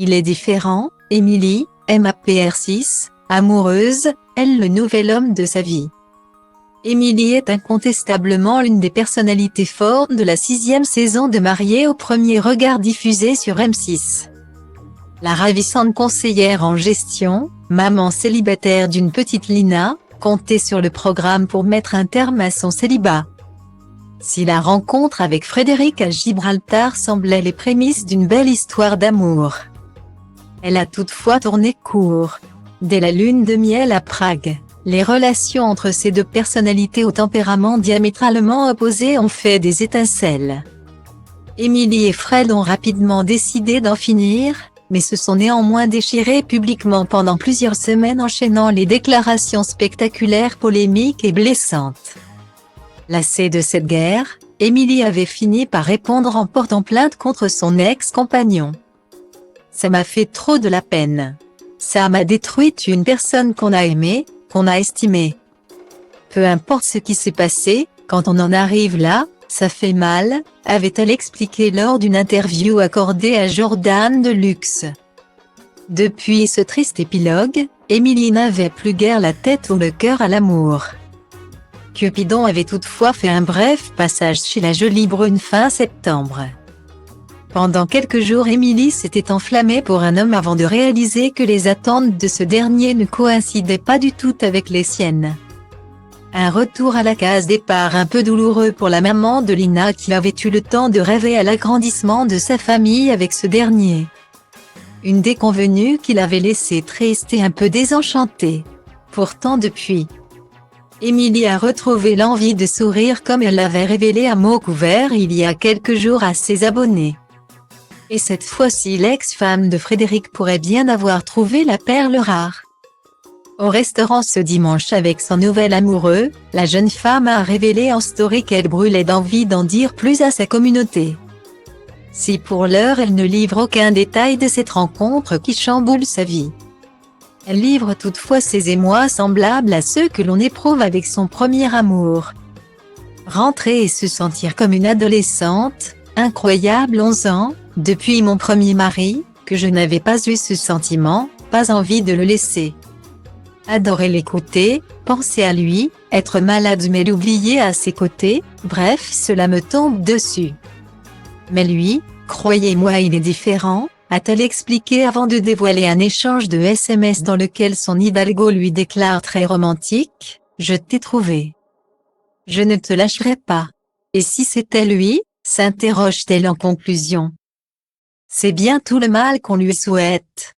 Il est différent, Emily, MAPR6, amoureuse, elle le nouvel homme de sa vie. Emily est incontestablement l'une des personnalités fortes de la 6e saison de Mariés au premier regard diffusée sur M6. La ravissante conseillère en gestion, maman célibataire d'une petite Lina, comptait sur le programme pour mettre un terme à son célibat. Si la rencontre avec Frédéric à Gibraltar semblait les prémices d'une belle histoire d'amour, elle a toutefois tourné court. Dès la lune de miel à Prague, les relations entre ces deux personnalités au tempérament diamétralement opposé ont fait des étincelles. Emily et Fred ont rapidement décidé d'en finir, mais se sont néanmoins déchirés publiquement pendant plusieurs semaines, enchaînant les déclarations spectaculaires, polémiques et blessantes. Lassée de cette guerre, Emily avait fini par répondre en portant plainte contre son ex-compagnon. « Ça m'a fait trop de la peine. Ça m'a détruite une personne qu'on a aimée, qu'on a estimée. Peu importe ce qui s'est passé, quand on en arrive là, ça fait mal », avait-elle expliqué lors d'une interview accordée à Jordan de Luxe. Depuis ce triste épilogue, Emily n'avait plus guère la tête ou le cœur à l'amour. Cupidon avait toutefois fait un bref passage chez la jolie brune fin septembre. Pendant quelques jours, Emily s'était enflammée pour un homme avant de réaliser que les attentes de ce dernier ne coïncidaient pas du tout avec les siennes. Un retour à la case départ un peu douloureux pour la maman de Lina qui avait eu le temps de rêver à l'agrandissement de sa famille avec ce dernier. Une déconvenue qui l'avait laissée triste et un peu désenchantée. Pourtant depuis, Emily a retrouvé l'envie de sourire comme elle l'avait révélé à mots couverts il y a quelques jours à ses abonnés. Et cette fois-ci, l'ex-femme de Frédéric pourrait bien avoir trouvé la perle rare. Au restaurant ce dimanche avec son nouvel amoureux, la jeune femme a révélé en story qu'elle brûlait d'envie d'en dire plus à sa communauté. Si pour l'heure elle ne livre aucun détail de cette rencontre qui chamboule sa vie, elle livre toutefois ses émois semblables à ceux que l'on éprouve avec son premier amour. Rentrer et se sentir comme une adolescente, incroyable 11 ans, depuis mon premier mari, que je n'avais pas eu ce sentiment, pas envie de le laisser. Adorer l'écouter, penser à lui, être malade mais l'oublier à ses côtés, bref cela me tombe dessus. Mais lui, croyez-moi il est différent, a-t-elle expliqué avant de dévoiler un échange de SMS dans lequel son Hidalgo lui déclare très romantique « Je t'ai trouvé. Je ne te lâcherai pas. » Et si c'était lui, s'interroge-t-elle en conclusion. C'est bien tout le mal qu'on lui souhaite.